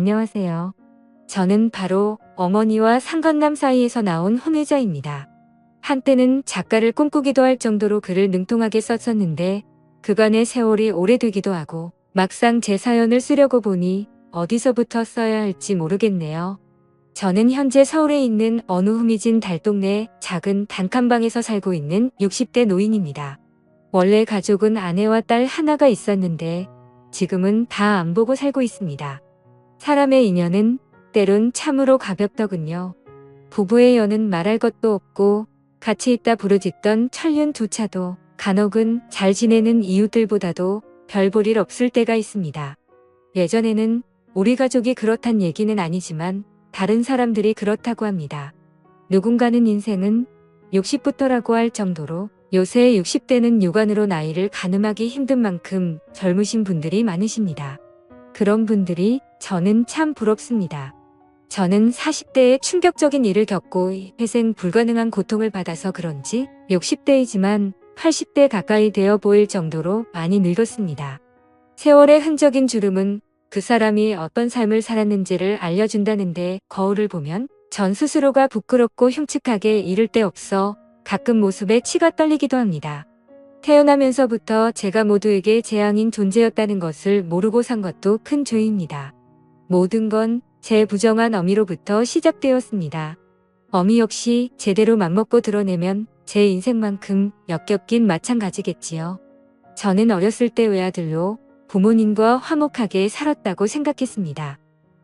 안녕하세요. 저는 바로 어머니와 상간남 사이에서 나온 혼외자입니다. 한때는 작가를 꿈꾸기도 할 정도로 글을 능통하게 썼었는데 그간의 세월이 오래되기도 하고 막상 제 사연을 쓰려고 보니 어디서부터 써야 할지 모르겠네요. 저는 현재 서울에 있는 어느 후미진 달동네 작은 단칸방에서 살고 있는 60대 노인입니다. 원래 가족은 아내와 딸 하나가 있었는데 지금은 다 안 보고 살고 있습니다. 사람의 인연은 때론 참으로 가볍더군요. 부부의 연은 말할 것도 없고 같이 있다 부르짖던 철륜 두 차도 간혹은 잘 지내는 이웃들보다도 별 볼 일 없을 때가 있습니다. 예전에는 우리 가족이 그렇단 얘기는 아니지만 다른 사람들이 그렇다고 합니다. 누군가는 인생은 60부터라고 할 정도로 요새 60대는 육안으로 나이를 가늠하기 힘든 만큼 젊으신 분들이 많으십니다. 그런 분들이 저는 참 부럽습니다. 저는 40대에 충격적인 일을 겪고 회생 불가능한 고통을 받아서 그런지 60대이지만 80대 가까이 되어 보일 정도로 많이 늙었습니다. 세월의 흔적인 주름은 그 사람이 어떤 삶을 살았는지를 알려준다는데 거울을 보면 전 스스로가 부끄럽고 흉측하게 이를 데 없어 가끔 모습에 치가 떨리기도 합니다. 태어나면서부터 제가 모두에게 재앙인 존재였다는 것을 모르고 산 것도 큰 죄입니다. 모든 건 제 부정한 어미로부터 시작되었습니다. 어미 역시 제대로 맘먹고 드러내면 제 인생만큼 역겹긴 마찬가지겠지요. 저는 어렸을 때 외아들로 부모님과 화목하게 살았다고 생각했습니다.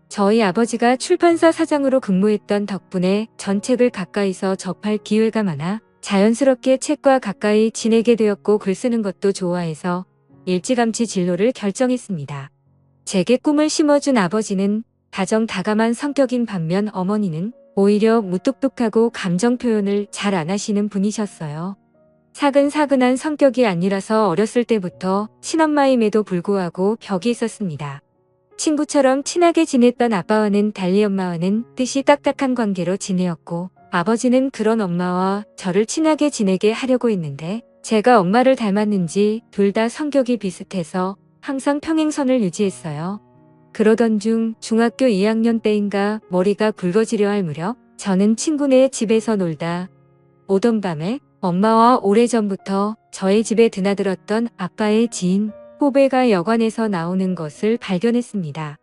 저희 아버지가 출판사 사장으로 근무했던 덕분에 전 책을 가까이서 접할 기회가 많아 자연스럽게 책과 가까이 지내게 되었고 글 쓰는 것도 좋아해서 일찌감치 진로를 결정했습니다. 제게 꿈을 심어준 아버지는 다정다감한 성격인 반면 어머니는 오히려 무뚝뚝하고 감정 표현을 잘 안 하시는 분이셨어요. 사근사근한 성격이 아니라서 어렸을 때부터 친엄마임에도 불구하고 벽이 있었습니다. 친구처럼 친하게 지냈던 아빠와는 달리 엄마와는 뜻이 딱딱한 관계로 지내었고 아버지는 그런 엄마와 저를 친하게 지내게 하려고 했는데 제가 엄마를 닮았는지 둘 다 성격이 비슷해서 항상 평행선을 유지했어요. 그러던 중 중학교 2학년 때인가 머리가 굵어지려 할 무렵 저는 친구네 집에서 놀다 오던 밤에 엄마와 오래전부터 저의 집에 드나들었던 아빠의 지인 후배가 여관에서 나오는 것을 발견했습니다.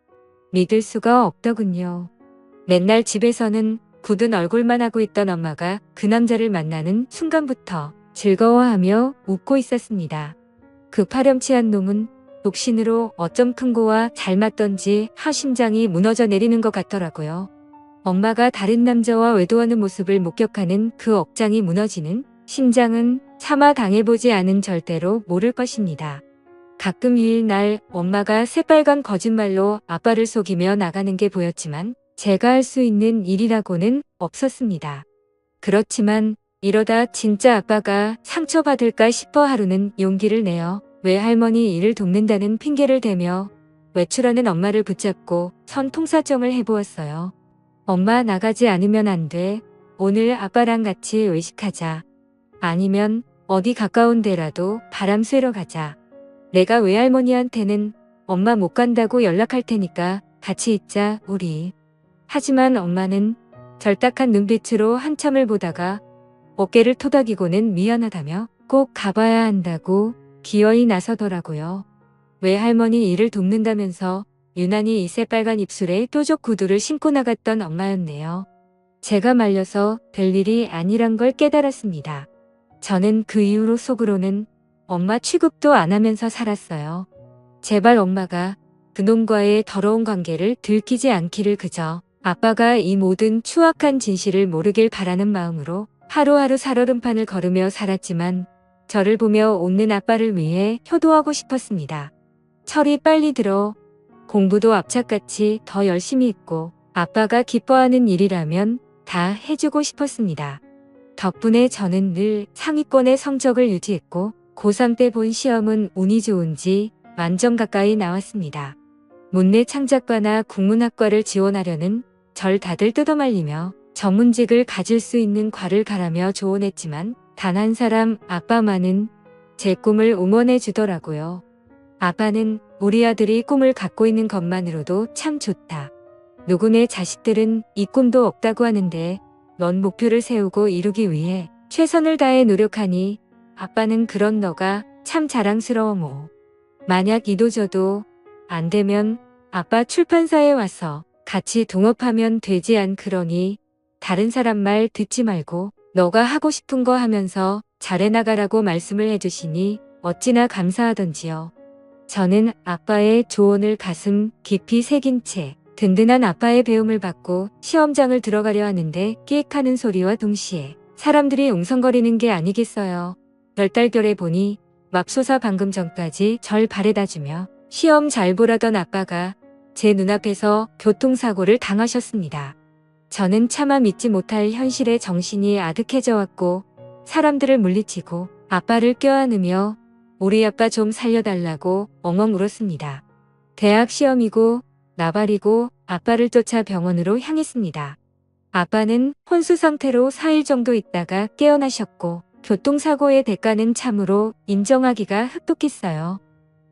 믿을 수가 없더군요. 맨날 집에서는 굳은 얼굴만 하고 있던 엄마가 그 남자를 만나는 순간부터 즐거워하며 웃고 있었습니다. 그 파렴치한 놈은 독신으로 어쩜 큰 거와 잘 맞던지 하심장이 무너져 내리는 것 같더라고요. 엄마가 다른 남자와 외도하는 모습을 목격하는 그 억장이 무너지는 심장은 차마 당해보지 않은 절대로 모를 것입니다. 가끔 유일날 엄마가 새빨간 거짓말로 아빠를 속이며 나가는 게 보였지만 제가 할 수 있는 일이라고는 없었습니다. 그렇지만 이러다 진짜 아빠가 상처받을까 싶어 하루는 용기를 내어 외할머니 일을 돕는다는 핑계를 대며 외출하는 엄마를 붙잡고 선통사정을 해보았어요. 엄마 나가지 않으면 안 돼. 오늘 아빠랑 같이 외식하자. 아니면 어디 가까운 데라도 바람 쐬러 가자. 내가 외할머니한테는 엄마 못 간다고 연락할 테니까 같이 있자 우리. 하지만 엄마는 절딱한 눈빛으로 한참을 보다가 어깨를 토닥이고는 미안하다며 꼭 가봐야 한다고 기어이 나서더라고요. 외할머니 일을 돕는다면서 유난히 이 새빨간 입술에 뾰족 구두를 신고 나갔던 엄마였네요. 제가 말려서 될 일이 아니란 걸 깨달았습니다. 저는 그 이후로 속으로는 엄마 취급도 안 하면서 살았어요. 제발 엄마가 그놈과의 더러운 관계를 들키지 않기를 그저 아빠가 이 모든 추악한 진실을 모르길 바라는 마음으로 하루하루 살얼음판을 걸으며 살았지만 저를 보며 웃는 아빠를 위해 효도하고 싶었습니다. 철이 빨리 들어 공부도 앞차같이 더 열심히 했고 아빠가 기뻐하는 일이라면 다 해주고 싶었습니다. 덕분에 저는 늘 상위권의 성적을 유지했고 고3 때 본 시험은 운이 좋은지 만점 가까이 나왔습니다. 문내 창작과나 국문학과를 지원하려는 절 다들 뜯어말리며 전문직을 가질 수 있는 과를 가라며 조언했지만 단 한 사람 아빠만은 제 꿈을 응원해 주더라고요. 아빠는 우리 아들이 꿈을 갖고 있는 것만으로도 참 좋다. 누구네 자식들은 이 꿈도 없다고 하는데 넌 목표를 세우고 이루기 위해 최선을 다해 노력하니 아빠는 그런 너가 참 자랑스러워 모. 만약 이도저도 안 되면 아빠 출판사에 와서 같이 동업하면 되지 않 그러니 다른 사람 말 듣지 말고 너가 하고 싶은 거 하면서 잘해나가라고 말씀을 해주시니 어찌나 감사하던지요. 저는 아빠의 조언을 가슴 깊이 새긴 채 든든한 아빠의 배움을 받고 시험장을 들어가려 하는데 끼익하는 소리와 동시에 사람들이 웅성거리는 게 아니겠어요. 별달결에 보니 맙소사 방금 전까지 절 바래다주며 시험 잘 보라던 아빠가 제 눈앞에서 교통사고를 당하셨습니다. 저는 차마 믿지 못할 현실에 정신이 아득해져 왔고 사람들을 물리치고 아빠를 껴안으며 우리 아빠 좀 살려달라고 엉엉 울었습니다. 대학 시험이고 나발이고 아빠를 쫓아 병원으로 향했습니다. 아빠는 혼수 상태로 4일 정도 있다가 깨어나셨고 교통사고의 대가는 참으로 인정하기가 흡독했어요.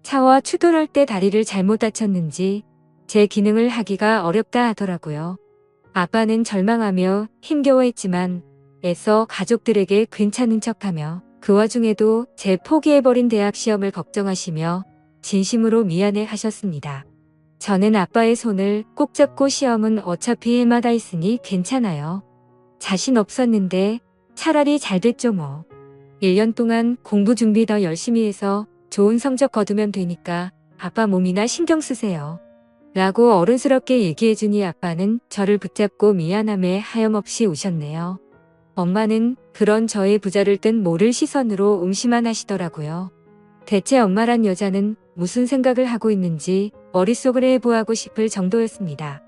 차와 추돌할 때 다리를 잘못 다쳤는지 제 기능을 하기가 어렵다 하더라고요. 아빠는 절망하며 힘겨워했지만 애써 가족들에게 괜찮은 척하며 그 와중에도 제 포기해버린 대학 시험을 걱정하시며 진심으로 미안해 하셨습니다. 저는 아빠의 손을 꼭 잡고 시험은 어차피 해마다 있으니 괜찮아요. 자신 없었는데 차라리 잘 됐죠 뭐. 1년 동안 공부 준비 더 열심히 해서 좋은 성적 거두면 되니까 아빠 몸이나 신경 쓰세요. 라고 어른스럽게 얘기해주니 아빠는 저를 붙잡고 미안함에 하염없이 우셨네요. 엄마는 그런 저의 부자를 뜬 모를 시선으로 응시만 하시더라고요. 대체 엄마란 여자는 무슨 생각을 하고 있는지 머릿속을 해보하고 싶을 정도였습니다.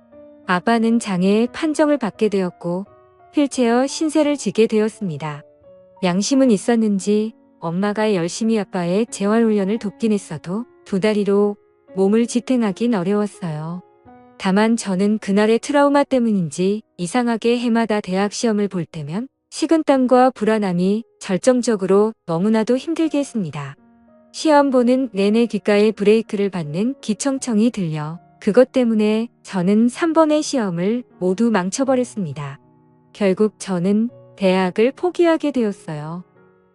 아빠는 장애의 판정을 받게 되었고 휠체어 신세를 지게 되었습니다. 양심은 있었는지 엄마가 열심히 아빠의 재활훈련을 돕긴 했어도 두 다리로 몸을 지탱하긴 어려웠어요. 다만 저는 그날의 트라우마 때문인지 이상하게 해마다 대학 시험을 볼 때면 식은땀과 불안함이 절정적으로 너무나도 힘들게 했습니다. 시험 보는 내내 귓가에 브레이크를 밟는 기청청이 들려 그것 때문에 저는 3번의 시험을 모두 망쳐버렸습니다. 결국 저는 대학을 포기하게 되었어요.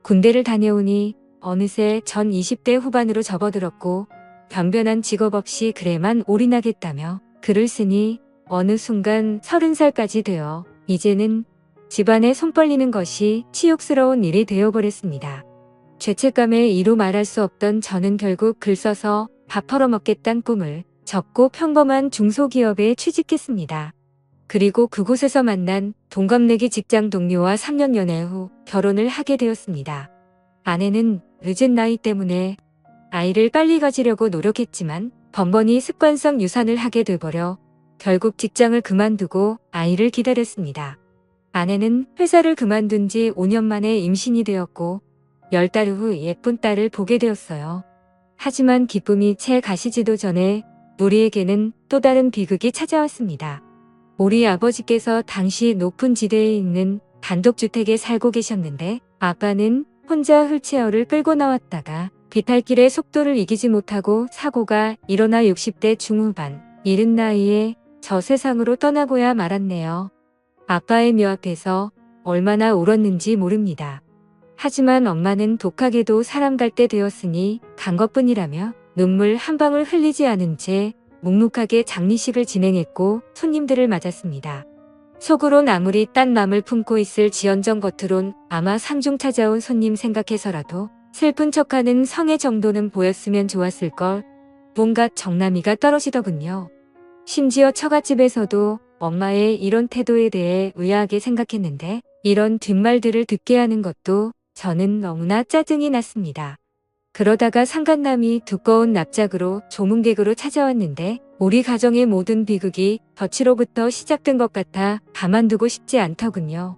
군대를 다녀오니 어느새 전 20대 후반으로 접어들었고 변변한 직업 없이 글에만 올인하겠다며 글을 쓰니 어느 순간 30살까지 되어 이제는 집안에 손 벌리는 것이 치욕스러운 일이 되어버렸습니다. 죄책감에 이루 말할 수 없던 저는 결국 글 써서 밥 벌어먹겠다는 꿈을 접고 평범한 중소기업에 취직했습니다. 그리고 그곳에서 만난 동갑내기 직장 동료와 3년 연애 후 결혼을 하게 되었습니다. 아내는 늦은 나이 때문에 아이를 빨리 가지려고 노력했지만 번번이 습관성 유산을 하게 돼버려 결국 직장을 그만두고 아이를 기다렸습니다. 아내는 회사를 그만둔 지 5년 만에 임신이 되었고 10달 후 예쁜 딸을 보게 되었어요. 하지만 기쁨이 채 가시지도 전에 우리에게는 또 다른 비극이 찾아왔습니다. 우리 아버지께서 당시 높은 지대에 있는 단독주택에 살고 계셨는데 아빠는 혼자 휠체어를 끌고 나왔다가 비탈길의 속도를 이기지 못하고 사고가 일어나 60대 중후반 이른 나이에 저 세상으로 떠나고야 말았네요. 아빠의 묘 앞에서 얼마나 울었는지 모릅니다. 하지만 엄마는 독하게도 사람 갈 때 되었으니 간 것뿐이라며 눈물 한 방울 흘리지 않은 채 묵묵하게 장례식을 진행했고 손님들을 맞았습니다. 속으론 아무리 딴 맘을 품고 있을 지언정 겉으론 아마 상중 찾아온 손님 생각해서라도 슬픈 척하는 성의 정도는 보였으면 좋았을걸. 뭔가 정남이가 떨어지더군요. 심지어 처갓집에서도 엄마의 이런 태도에 대해 의아하게 생각했는데 이런 뒷말들을 듣게 하는 것도 저는 너무나 짜증이 났습니다. 그러다가 상간남이 두꺼운 납작으로 조문객으로 찾아왔는데 우리 가정의 모든 비극이 덫으로부터 시작된 것 같아 가만두고 싶지 않더군요.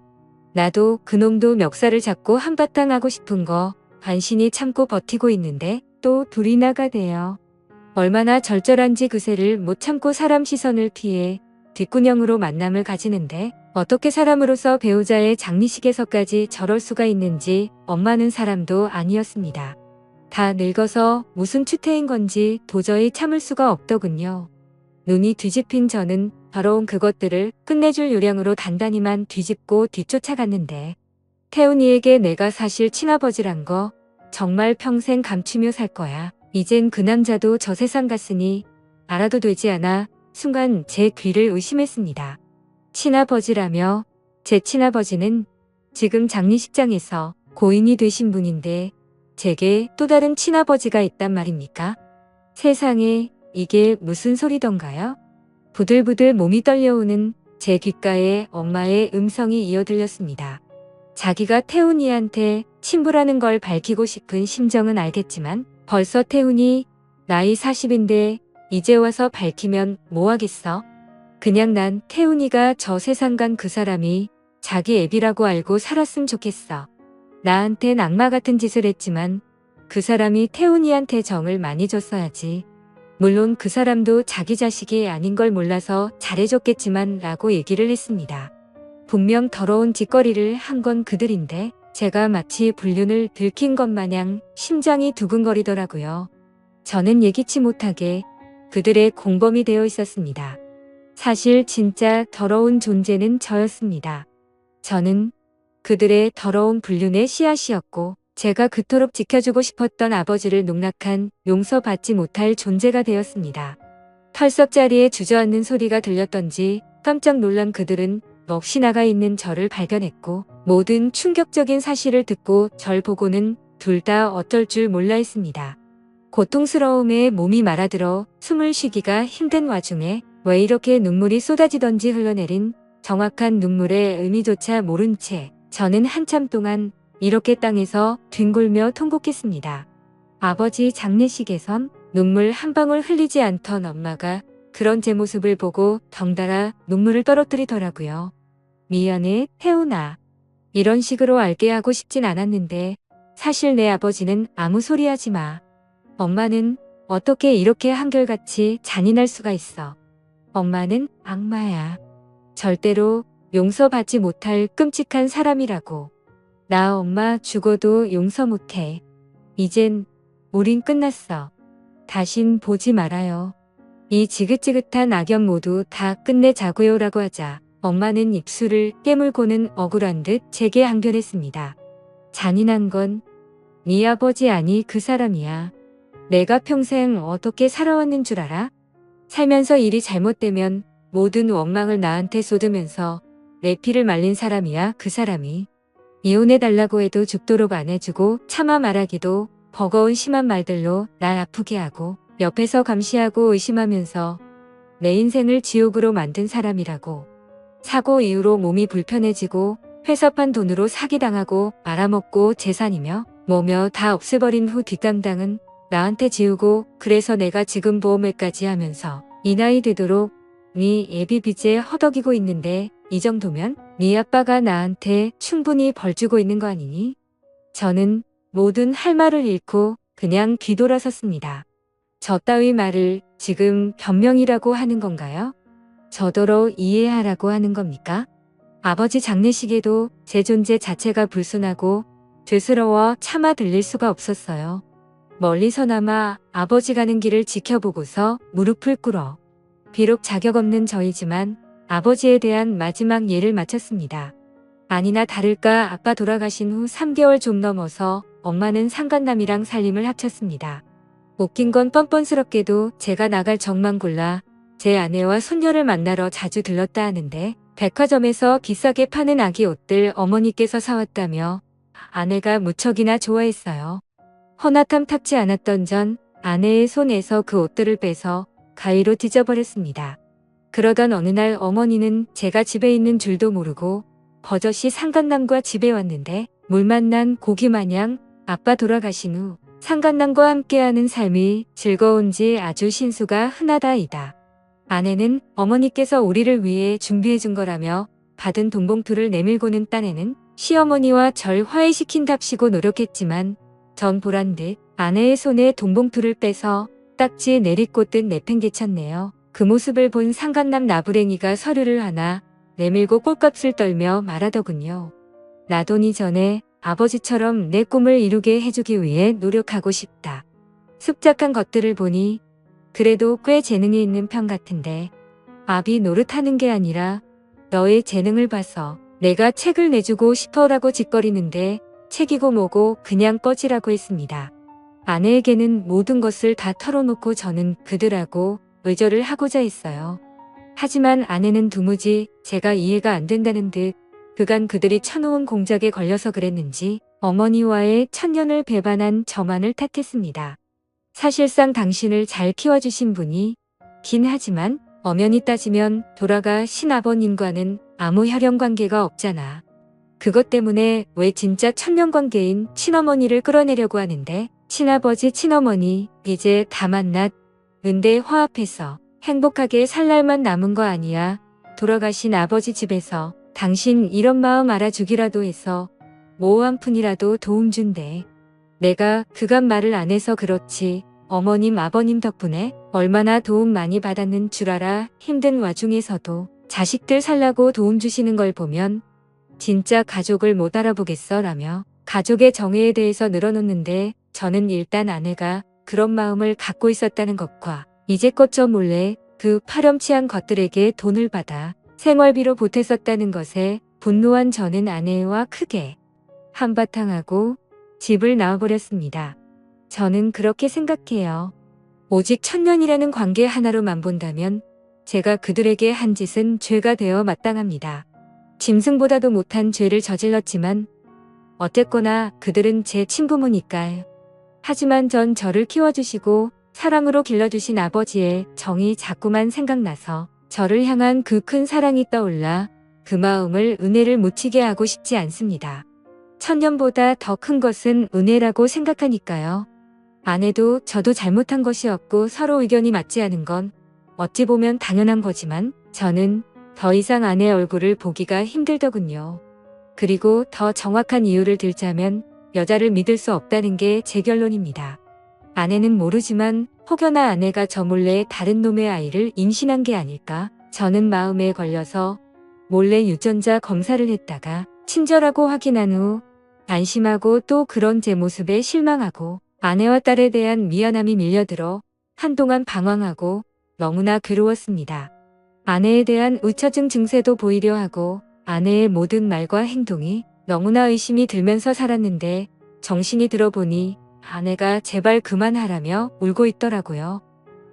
나도 그놈도 멱살을 잡고 한바탕 하고 싶은 거 간신히 참고 버티고 있는데 또 둘이 나가대요. 얼마나 절절한지 그새를 못 참고 사람 시선을 피해 뒷구녕으로 만남을 가지는데 어떻게 사람으로서 배우자의 장례식에서까지 저럴 수가 있는지 엄마는 사람도 아니었습니다. 다 늙어서 무슨 추태인 건지 도저히 참을 수가 없더군요. 눈이 뒤집힌 저는 더러운 그것들을 끝내줄 요량으로 단단히만 뒤집고 뒤쫓아갔는데 태훈이에게 내가 사실 친아버지란 거 정말 평생 감추며 살 거야. 이젠 그 남자도 저 세상 갔으니 알아도 되지 않아 순간 제 귀를 의심했습니다. 친아버지라며 제 친아버지는 지금 장례식장에서 고인이 되신 분인데 제게 또 다른 친아버지가 있단 말입니까? 세상에 이게 무슨 소리던가요? 부들부들 몸이 떨려오는 제 귓가에 엄마의 음성이 이어들렸습니다. 자기가 태훈이한테 친부라는 걸 밝히고 싶은 심정은 알겠지만 벌써 태훈이 나이 40인데 이제 와서 밝히면 뭐하겠어? 그냥 난 태훈이가 저 세상 간 그 사람이 자기 애비라고 알고 살았으면 좋겠어. 나한텐 악마 같은 짓을 했지만 그 사람이 태훈이한테 정을 많이 줬어야지. 물론 그 사람도 자기 자식이 아닌 걸 몰라서 잘해줬겠지만 라고 얘기를 했습니다. 분명 더러운 짓거리를 한 건 그들인데 제가 마치 불륜을 들킨 것 마냥 심장이 두근거리더라고요. 저는 예기치 못하게 그들의 공범이 되어 있었습니다. 사실 진짜 더러운 존재는 저였습니다. 저는 그들의 더러운 불륜의 씨앗이었고 제가 그토록 지켜주고 싶었던 아버지를 농락한 용서받지 못할 존재가 되었습니다. 털썩 자리에 주저앉는 소리가 들렸던지 깜짝 놀란 그들은 넋이 나가 있는 저를 발견했고 모든 충격적인 사실을 듣고 절 보고는 둘 다 어쩔 줄 몰라 했습니다. 고통스러움에 몸이 말아들어 숨을 쉬기가 힘든 와중에 왜 이렇게 눈물이 쏟아지던지 흘러내린 정확한 눈물의 의미조차 모른 채 저는 한참 동안 이렇게 땅에서 뒹굴며 통곡했습니다. 아버지 장례식에선 눈물 한 방울 흘리지 않던 엄마가 그런 제 모습을 보고 덩달아 눈물을 떨어뜨리더라고요. 미안해, 태훈아. 이런 식으로 알게 하고 싶진 않았는데 사실 내 아버지는 아무 소리 하지 마. 엄마는 어떻게 이렇게 한결같이 잔인할 수가 있어. 엄마는 악마야. 절대로 용서받지 못할 끔찍한 사람이라고. 나 엄마 죽어도 용서 못해. 이젠 우린 끝났어. 다신 보지 말아요. 이 지긋지긋한 악연 모두 다 끝내자고요 라고 하자 엄마는 입술을 깨물고는 억울한 듯 제게 항변했습니다. 잔인한 건 네 아버지 아니 그 사람이야. 내가 평생 어떻게 살아왔는 줄 알아? 살면서 일이 잘못되면 모든 원망을 나한테 쏟으면서 내 피를 말린 사람이야 그 사람이. 이혼해달라고 해도 죽도록 안 해주고 차마 말하기도 버거운 심한 말들로 날 아프게 하고 옆에서 감시하고 의심하면서 내 인생을 지옥으로 만든 사람이라고. 사고 이후로 몸이 불편해지고 회사판 돈으로 사기당하고 말아먹고 재산이며 뭐며 다 없애버린 후 뒷감당은 나한테 지우고 그래서 내가 지금 보험회까지 하면서 이 나이 되도록 네 예비 빚에 허덕이고 있는데 이 정도면 네 아빠가 나한테 충분히 벌 주고 있는 거 아니니? 저는 모든 할 말을 잃고 그냥 뒤돌아섰습니다. 저 따위 말을 지금 변명이라고 하는 건가요? 저더러 이해하라고 하는 겁니까? 아버지 장례식에도 제 존재 자체가 불순하고 죄스러워 차마 들릴 수가 없었어요. 멀리서나마 아버지 가는 길을 지켜보고서 무릎을 꿇어 비록 자격 없는 저이지만 아버지에 대한 마지막 예를 마쳤습니다. 아니나 다를까 아빠 돌아가신 후 3개월 좀 넘어서 엄마는 상간남이랑 살림을 합쳤습니다. 웃긴 건 뻔뻔스럽게도 제가 나갈 정만 골라 제 아내와 손녀를 만나러 자주 들렀다 하는데 백화점에서 비싸게 파는 아기 옷들 어머니께서 사왔다며 아내가 무척이나 좋아했어요. 허나탐 지 않았던 전 아내의 손에서 그 옷들을 빼서 가위로 찢어버렸습니다. 그러던 어느 날 어머니는 제가 집에 있는 줄도 모르고 버젓이 상간남과 집에 왔는데 물 만난 고기 마냥 아빠 돌아가신 후 상간남과 함께하는 삶이 즐거운지 아주 신수가 흔하다이다. 아내는 어머니께서 우리를 위해 준비해준 거라며 받은 돈봉투를 내밀고는 딴에는 시어머니와 절 화해시킨답시고 노력했지만 전 보란 듯 아내의 손에 돈봉투를 빼서 딱지 내리꽂듯 내팽개쳤네요. 그 모습을 본 상간남 나부랭이가 서류를 하나 내밀고 꼴값을 떨며 말하더군요. 나 돈이 전에 아버지처럼 내 꿈을 이루게 해주기 위해 노력하고 싶다. 습작한 것들을 보니 그래도 꽤 재능이 있는 편 같은데 아비 노릇하는 게 아니라 너의 재능을 봐서 내가 책을 내주고 싶어라고 짓거리는데 책이고 뭐고 그냥 꺼지라고 했습니다. 아내에게는 모든 것을 다 털어놓고 저는 그들하고 의절을 하고자 했어요. 하지만 아내는 도무지 제가 이해가 안 된다는 듯 그간 그들이 쳐놓은 공작에 걸려서 그랬는지 어머니와의 천년을 배반한 저만을 탓했습니다. 사실상 당신을 잘 키워주신 분이 긴 하지만 엄연히 따지면 돌아가신 아버님과는 아무 혈연관계가 없잖아. 그것 때문에 왜 진짜 천년관계인 친어머니를 끌어내려고 하는데 친아버지 친어머니 이제 다 만났 은데 화합해서 행복하게 살 날만 남은 거 아니야. 돌아가신 아버지 집에서 당신 이런 마음 알아주기라도 해서 뭐 한 푼이라도 도움 준대. 내가 그간 말을 안 해서 그렇지 어머님 아버님 덕분에 얼마나 도움 많이 받았는 줄 알아. 힘든 와중에서도 자식들 살라고 도움 주시는 걸 보면 진짜 가족을 못 알아보겠어 라며 가족의 정의에 대해서 늘어놓는데 저는 일단 아내가 그런 마음을 갖고 있었다는 것과 이제껏 저 몰래 그 파렴치한 것들에게 돈을 받아 생활비로 보탰었다는 것에 분노한 저는 아내와 크게 한바탕 하고 집을 나와버렸습니다. 저는 그렇게 생각해요. 오직 천년이라는 관계 하나로만 본다면 제가 그들에게 한 짓은 죄가 되어 마땅합니다. 짐승보다도 못한 죄를 저질렀지만 어쨌거나 그들은 제 친부모니까요. 하지만 전 저를 키워주시고 사랑으로 길러주신 아버지의 정이 자꾸만 생각나서 저를 향한 그 큰 사랑이 떠올라 그 마음을 은혜를 묻히게 하고 싶지 않습니다. 천년보다 더 큰 것은 은혜라고 생각하니까요. 아내도 저도 잘못한 것이 없고 서로 의견이 맞지 않은 건 어찌 보면 당연한 거지만 저는 더 이상 아내 얼굴을 보기가 힘들더군요. 그리고 더 정확한 이유를 들자면 여자를 믿을 수 없다는 게 제 결론입니다. 아내는 모르지만 혹여나 아내가 저 몰래 다른 놈의 아이를 임신한 게 아닐까? 저는 마음에 걸려서 몰래 유전자 검사를 했다가 친절하고 확인한 후 안심하고 또 그런 제 모습에 실망하고 아내와 딸에 대한 미안함이 밀려들어 한동안 방황하고 너무나 괴로웠습니다. 아내에 대한 의처증 증세도 보이려 하고 아내의 모든 말과 행동이 너무나 의심이 들면서 살았는데 정신이 들어보니 아내가 제발 그만하라며 울고 있더라고요.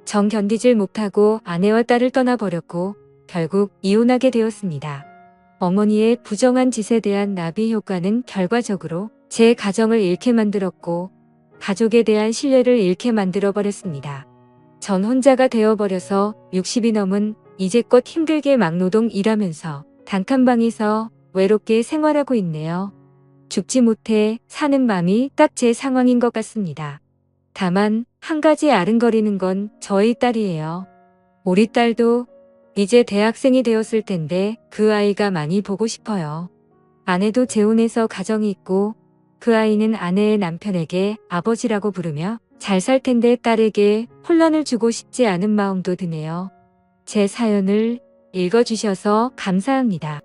정 견디질 못하고 아내와 딸을 떠나버렸고 결국 이혼하게 되었습니다. 어머니의 부정한 짓에 대한 나비 효과는 결과적으로 제 가정을 잃게 만들었고 가족에 대한 신뢰를 잃게 만들어버렸습니다. 전 혼자가 되어버려서 60이 넘은 이제껏 힘들게 막노동 일하면서 단칸방에서 외롭게 생활하고 있네요. 죽지 못해 사는 맘이 딱 제 상황인 것 같습니다. 다만 한 가지 아른거리는 건 저희 딸이에요. 우리 딸도 이제 대학생이 되었을 텐데 그 아이가 많이 보고 싶어요. 아내도 재혼해서 가정이 있고 그 아이는 아내의 남편에게 아버지라고 부르며 잘 살 텐데 딸에게 혼란을 주고 싶지 않은 마음도 드네요. 제 사연을 읽어주셔서 감사합니다.